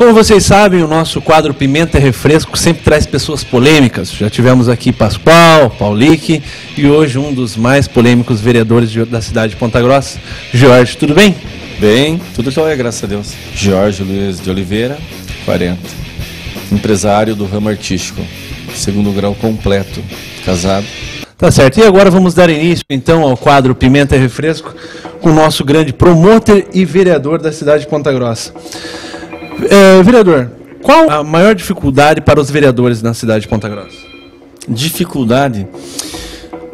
como vocês sabem, o nosso quadro Pimenta é Refresco sempre traz pessoas polêmicas. Já tivemos aqui Pascoal, Paulique e hoje um dos mais polêmicos vereadores da cidade de Ponta Grossa, Jorge. Tudo bem? Bem, tudo jóia, graças a Deus. Jorge Luiz de Oliveira, 40. Empresário do ramo artístico, segundo grau completo, casado. Tá certo. E agora vamos dar início, então, ao quadro Pimenta é Refresco com o nosso grande promotor e vereador da cidade de Ponta Grossa. Vereador, qual a maior dificuldade para os vereadores na cidade de Ponta Grossa? Dificuldade?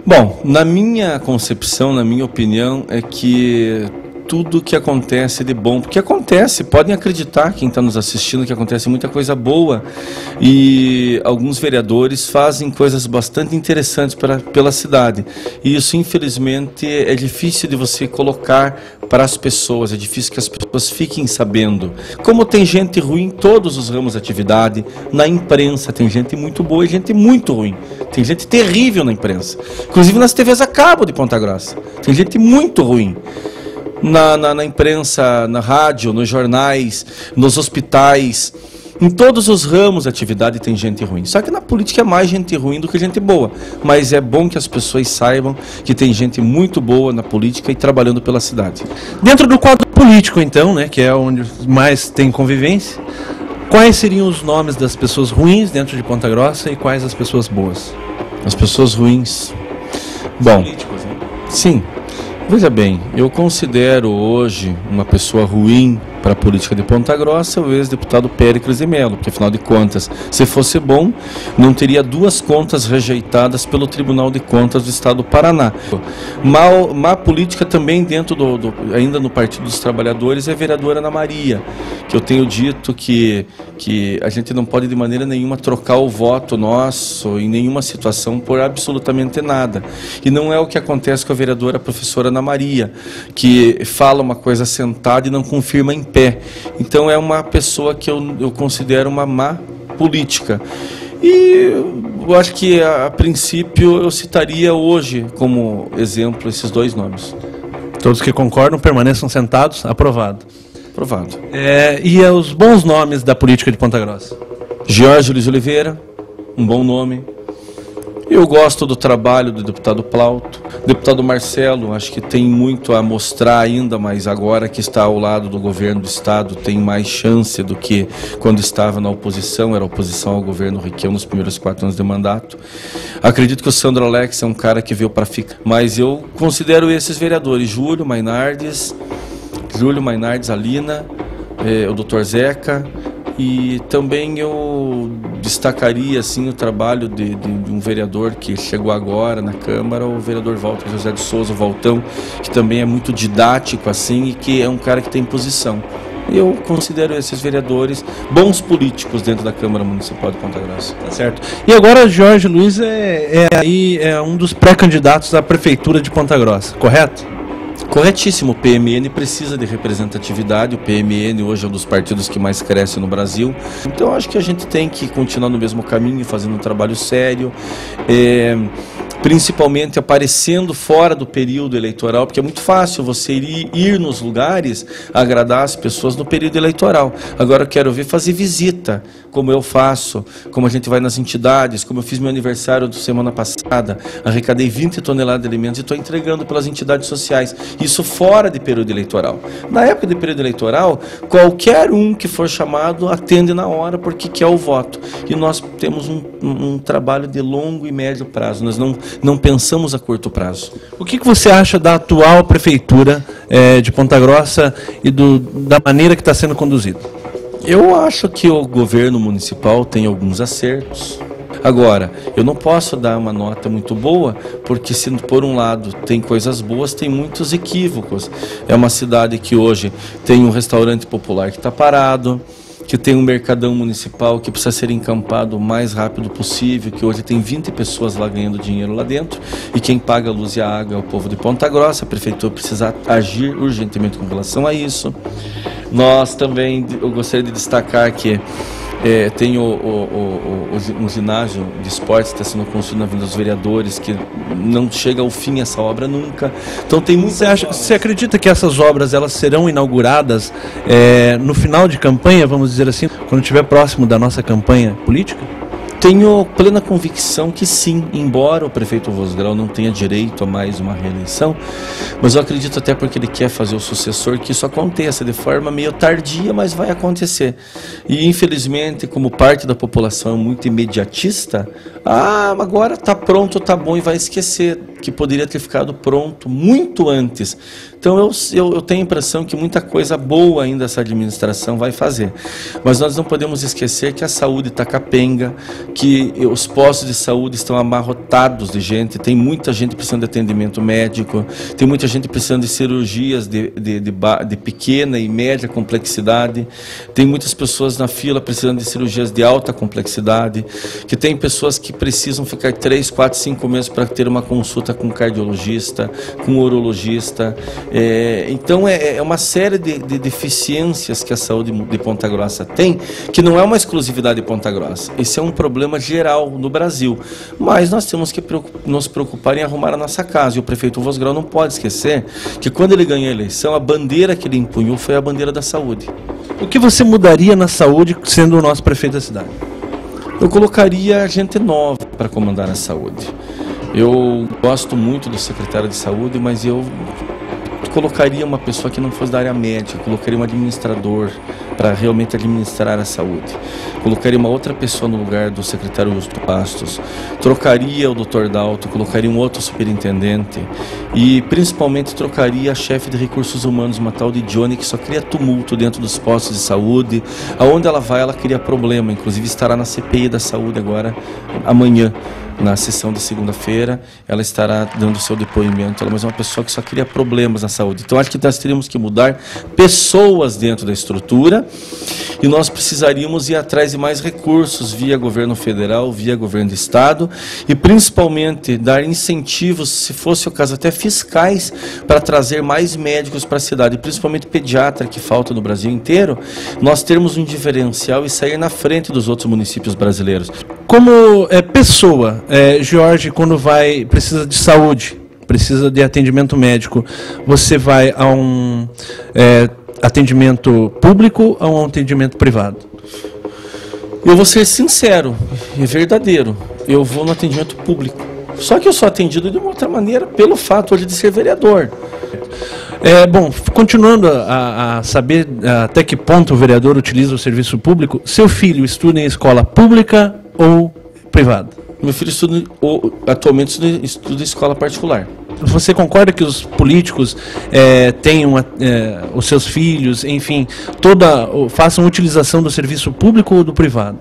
Bom, na minha concepção, na minha opinião, é que tudo que acontece de bom, porque acontece, podem acreditar quem está nos assistindo que acontece muita coisa boa e alguns vereadores fazem coisas bastante interessantes pela cidade e isso infelizmente é difícil de você colocar para as pessoas, é difícil que as pessoas fiquem sabendo. Como tem gente ruim em todos os ramos de atividade, na imprensa tem gente muito boa e gente muito ruim, tem gente terrível na imprensa, inclusive nas TVs a cabo de Ponta Grossa, tem gente muito ruim. Na imprensa, na rádio, nos jornais, nos hospitais, em todos os ramos de atividade tem gente ruim. Só que na política é mais gente ruim do que gente boa. Mas é bom que as pessoas saibam que tem gente muito boa na política e trabalhando pela cidade. Dentro do quadro político, então, né, que é onde mais tem convivência, quais seriam os nomes das pessoas ruins dentro de Ponta Grossa e quais as pessoas boas? As pessoas ruins. Bom, políticos, né? Sim. Veja bem, eu considero hoje uma pessoa ruim para a política de Ponta Grossa o ex-deputado Péricles de Melo, porque afinal de contas, se fosse bom, não teria duas contas rejeitadas pelo Tribunal de Contas do Estado do Paraná. Má política também dentro ainda no Partido dos Trabalhadores é a vereadora Ana Maria, que eu tenho dito que a gente não pode de maneira nenhuma trocar o voto nosso em nenhuma situação por absolutamente nada. E não é o que acontece com a vereadora professora Ana Maria, que fala uma coisa sentada e não confirma em pé. Então é uma pessoa que eu considero uma má política. E eu acho que a princípio eu citaria hoje como exemplo esses dois nomes. Todos que concordam permaneçam sentados. Aprovado. Aprovado. E os bons nomes da política de Ponta Grossa? Jorge Luiz Oliveira, um bom nome. Eu gosto do trabalho do deputado Plauto. Deputado Marcelo, acho que tem muito a mostrar ainda, mas agora que está ao lado do governo do estado, tem mais chance do que quando estava na oposição, era oposição ao governo Requião nos primeiros 4 anos de mandato. Acredito que o Sandro Alex é um cara que veio para ficar, mas eu considero esses vereadores, Júlio Mainardes, Alina, o Dr. Zeca. E também eu destacaria assim, o trabalho de um vereador que chegou agora na Câmara, o vereador Walter José de Souza, o Valtão, que também é muito didático assim, e que é um cara que tem posição. Eu considero esses vereadores bons políticos dentro da Câmara Municipal de Ponta Grossa. Tá certo. E agora Jorge Luiz é um dos pré-candidatos à Prefeitura de Ponta Grossa, correto? Corretíssimo, o PMN precisa de representatividade, o PMN hoje é um dos partidos que mais cresce no Brasil, então acho que a gente tem que continuar no mesmo caminho, fazendo um trabalho sério, principalmente aparecendo fora do período eleitoral, porque é muito fácil você ir nos lugares, agradar as pessoas no período eleitoral. Agora eu quero ver fazer visita, como eu faço, como a gente vai nas entidades, como eu fiz meu aniversário semana passada, arrecadei 20 toneladas de alimentos e estou entregando pelas entidades sociais, isso fora de período eleitoral. Na época de período eleitoral, qualquer um que for chamado atende na hora porque quer o voto. E nós temos um trabalho de longo e médio prazo, nós não pensamos a curto prazo. O que você acha da atual prefeitura de Ponta Grossa e da maneira que está sendo conduzida? Eu acho que o governo municipal tem alguns acertos. Agora, eu não posso dar uma nota muito boa, porque se por um lado tem coisas boas, tem muitos equívocos. É uma cidade que hoje tem um restaurante popular que está parado, que tem um mercadão municipal que precisa ser encampado o mais rápido possível, que hoje tem 20 pessoas lá ganhando dinheiro lá dentro, e quem paga a luz e a água é o povo de Ponta Grossa. A prefeitura precisa agir urgentemente com relação a isso. Nós também, eu gostaria de destacar que Tem um ginásio de esportes que está sendo construído na Avenida dos Vereadores, que não chega ao fim essa obra nunca. Então tem muitas. Você acredita que essas obras elas serão inauguradas no final de campanha, vamos dizer assim, quando estiver próximo da nossa campanha política? Tenho plena convicção que sim, embora o prefeito Vosgrau não tenha direito a mais uma reeleição, mas eu acredito até porque ele quer fazer o sucessor que isso aconteça de forma meio tardia, mas vai acontecer. E infelizmente, como parte da população é muito imediatista, agora está pronto, está bom, e vai esquecer que poderia ter ficado pronto muito antes. Então eu tenho a impressão que muita coisa boa ainda essa administração vai fazer. Mas nós não podemos esquecer que a saúde está capenga, que os postos de saúde estão amarrotados de gente, tem muita gente precisando de atendimento médico, tem muita gente precisando de cirurgias de pequena e média complexidade, tem muitas pessoas na fila precisando de cirurgias de alta complexidade, que tem pessoas que precisam ficar 3, 4, 5 meses para ter uma consulta com um cardiologista, com um urologista. Então é uma série de deficiências que a saúde de Ponta Grossa tem, que não é uma exclusividade de Ponta Grossa. Esse é um problema geral no Brasil. Mas nós temos que nos preocupar em arrumar a nossa casa. E o prefeito Vosgrau não pode esquecer que quando ele ganhou a eleição, a bandeira que ele empunhou foi a bandeira da saúde. O que você mudaria na saúde sendo o nosso prefeito da cidade? Eu colocaria gente nova para comandar a saúde. Eu gosto muito do secretário de saúde, mas eu colocaria uma pessoa que não fosse da área médica, colocaria um administrador para realmente administrar a saúde. Colocaria uma outra pessoa no lugar do secretário Augusto Bastos, trocaria o Dr. Dalto, colocaria um outro superintendente e principalmente trocaria a chefe de recursos humanos, uma tal de Johnny, que só cria tumulto dentro dos postos de saúde. Aonde ela vai, ela cria problema, inclusive estará na CPI da saúde agora, amanhã. Na sessão de segunda-feira, ela estará dando seu depoimento, mas é uma pessoa que só cria problemas na saúde. Então, acho que nós teríamos que mudar pessoas dentro da estrutura e nós precisaríamos ir atrás de mais recursos via governo federal, via governo do estado e principalmente dar incentivos, se fosse o caso até fiscais, para trazer mais médicos para a cidade, principalmente pediatra, que falta no Brasil inteiro, nós termos um diferencial e sair na frente dos outros municípios brasileiros. Como pessoa, Jorge, quando precisa de saúde, precisa de atendimento médico, você vai a um atendimento público ou a um atendimento privado? Eu vou ser sincero e verdadeiro, eu vou no atendimento público. Só que eu sou atendido de uma outra maneira pelo fato hoje de ser vereador. Bom, continuando a saber até que ponto o vereador utiliza o serviço público, seu filho estuda em escola pública ou privada? Meu filho atualmente estuda em escola particular. Você concorda que os políticos tenham os seus filhos, enfim, façam utilização do serviço público ou do privado?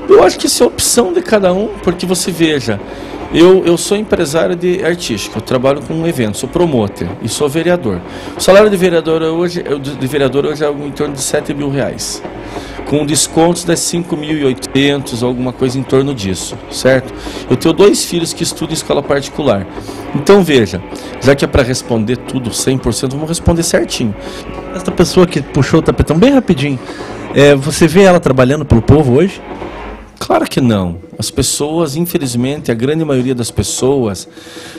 Eu acho que isso é opção de cada um, porque você veja, eu sou empresário artístico, eu trabalho com eventos, sou promotor e sou vereador. O salário de vereador hoje é em torno de R$7.000, com descontos de 5.800, alguma coisa em torno disso, certo? Eu tenho 2 filhos que estudam em escola particular. Então veja, já que é para responder tudo 100%, vamos responder certinho. Essa pessoa que puxou o tapetão bem rapidinho, você vê ela trabalhando pelo povo hoje? Claro que não. As pessoas, infelizmente, a grande maioria das pessoas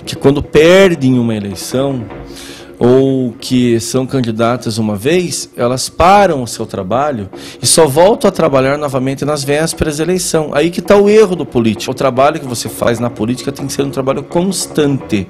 que quando perdem uma eleição ou que são candidatas uma vez, elas param o seu trabalho e só voltam a trabalhar novamente nas vésperas da eleição. Aí que está o erro do político. O trabalho que você faz na política tem que ser um trabalho constante.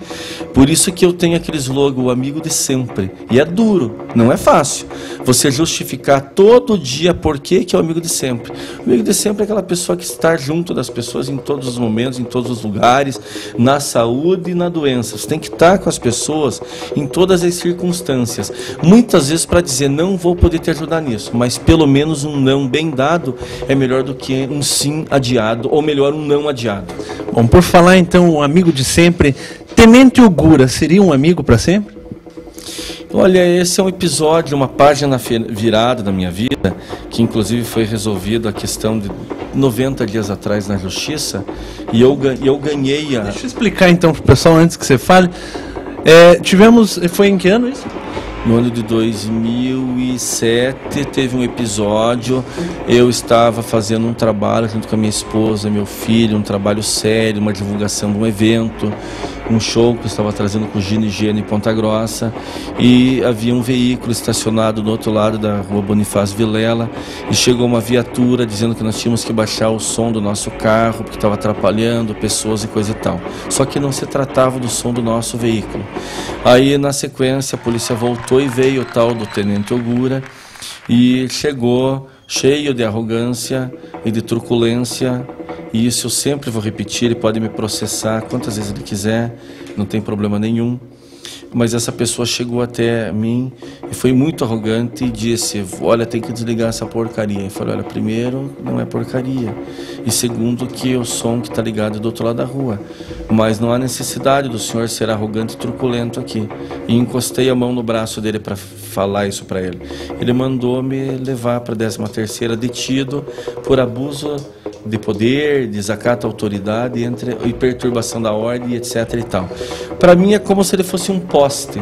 Por isso que eu tenho aquele slogan, o amigo de sempre. E é duro, não é fácil. Você justificar todo dia por que é o amigo de sempre. O amigo de sempre é aquela pessoa que está junto das pessoas em todos os momentos, em todos os lugares, na saúde e na doença. Você tem que estar com as pessoas em todas as circunstâncias, muitas vezes para dizer não vou poder te ajudar nisso, mas pelo menos um não bem dado é melhor do que um sim adiado, ou melhor, um não adiado. Bom, por falar então, um amigo de sempre, Tenente Ogura seria um amigo para sempre? Olha, esse é um episódio, uma página virada da minha vida, que inclusive foi resolvido a questão de 90 dias atrás na justiça, e eu ganhei a... Deixa eu explicar então para o pessoal antes que você fale. Foi em que ano isso? No ano de 2007 teve um episódio, eu estava fazendo um trabalho junto com a minha esposa, meu filho, um trabalho sério, uma divulgação de um evento, um show que eu estava trazendo com o Gino e Geno em Ponta Grossa, e havia um veículo estacionado do outro lado da rua Bonifácio Vilela, e chegou uma viatura dizendo que nós tínhamos que baixar o som do nosso carro, porque estava atrapalhando pessoas e coisa e tal. Só que não se tratava do som do nosso veículo. Aí, na sequência, a polícia voltou e veio o tal do Tenente Ogura e chegou cheio de arrogância e de truculência, e isso eu sempre vou repetir, ele pode me processar quantas vezes ele quiser, não tem problema nenhum. Mas essa pessoa chegou até mim e foi muito arrogante e disse: olha, tem que desligar essa porcaria. Eu falei: olha, primeiro, não é porcaria, e segundo, que o som que está ligado é do outro lado da rua, mas não há necessidade do senhor ser arrogante e truculento aqui. E encostei a mão no braço dele para falar isso para ele. Ele mandou me levar para a 13ª, detido por abuso de poder, desacato à autoridade e perturbação da ordem, etc. e tal. Para mim é como se ele fosse um poste.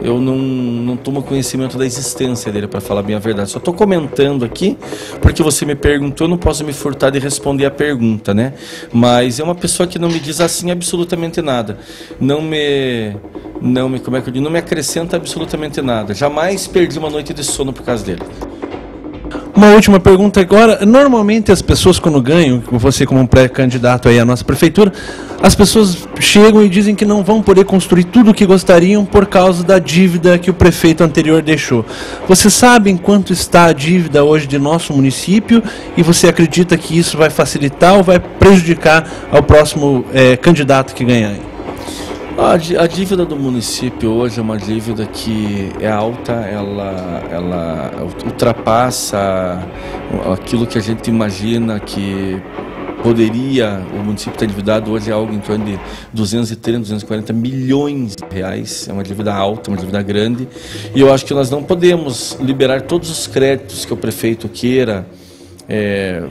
Eu não tomo conhecimento da existência dele, para falar bem a verdade. Só estou comentando aqui porque você me perguntou, eu não posso me furtar de responder a pergunta, né? Mas é uma pessoa que não me diz assim absolutamente nada. Não me acrescenta absolutamente nada. Jamais perdi uma noite de sono por causa dele. Uma última pergunta agora. Normalmente as pessoas, quando ganham, você como um pré-candidato aí à nossa prefeitura, as pessoas chegam e dizem que não vão poder construir tudo o que gostariam por causa da dívida que o prefeito anterior deixou. Você sabe em quanto está a dívida hoje de nosso município, e você acredita que isso vai facilitar ou vai prejudicar ao próximo candidato que ganhar? A dívida do município hoje é uma dívida que é alta, ela ultrapassa aquilo que a gente imagina que poderia o município ter endividado. Hoje é algo em torno de 230, 240 milhões de reais. É uma dívida alta, uma dívida grande, e eu acho que nós não podemos liberar todos os créditos que o prefeito queira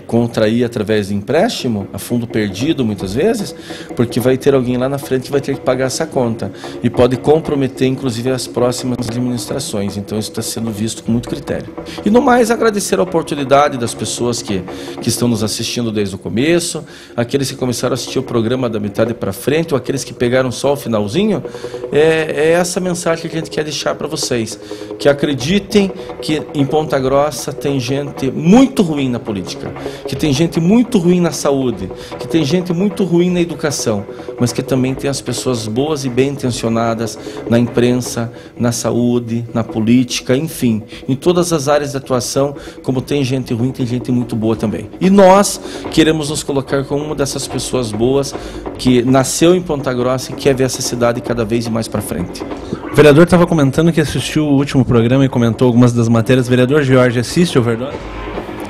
contrair através de empréstimo, a fundo perdido muitas vezes, porque vai ter alguém lá na frente que vai ter que pagar essa conta e pode comprometer inclusive as próximas administrações. Então isso está sendo visto com muito critério. E no mais, agradecer a oportunidade das pessoas que estão nos assistindo desde o começo, aqueles que começaram a assistir o programa da metade para frente, ou aqueles que pegaram só o finalzinho. É essa mensagem que a gente quer deixar para vocês, que acreditem que em Ponta Grossa tem gente muito ruim na política, que tem gente muito ruim na saúde, que tem gente muito ruim na educação, mas que também tem as pessoas boas e bem intencionadas na imprensa, na saúde, na política, enfim, em todas as áreas de atuação. Como tem gente ruim, tem gente muito boa também. E nós queremos nos colocar como uma dessas pessoas boas que nasceu em Ponta Grossa e quer ver essa cidade cada vez mais para frente. O vereador estava comentando que assistiu o último programa e comentou algumas das matérias. Vereador Jorge, assiste o Verdade?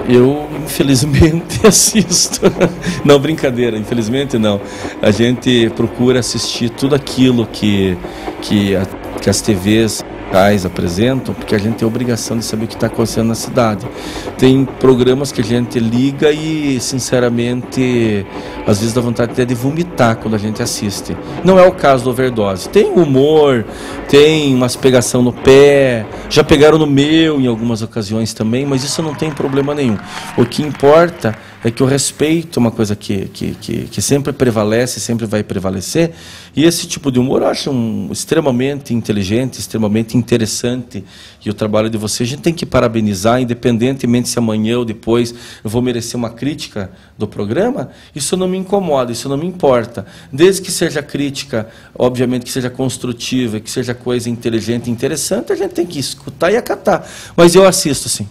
Eu, infelizmente, assisto. Não, brincadeira, infelizmente não. A gente procura assistir tudo aquilo que as TVs apresentam, porque a gente tem a obrigação de saber o que está acontecendo na cidade. Tem programas que a gente liga e, sinceramente, às vezes dá vontade até de vomitar quando a gente assiste. Não é o caso do Overdose. Tem humor, tem umas pegação no pé, já pegaram no meu em algumas ocasiões também, mas isso não tem problema nenhum. O que importa é que o respeito é uma coisa que sempre prevalece, sempre vai prevalecer, e esse tipo de humor eu acho extremamente inteligente, extremamente interessante, e o trabalho de vocês a gente tem que parabenizar, independentemente se amanhã ou depois eu vou merecer uma crítica do programa. Isso não me incomoda, isso não me importa, desde que seja crítica, obviamente que seja construtiva, que seja coisa inteligente e interessante, a gente tem que escutar e acatar, mas eu assisto sim.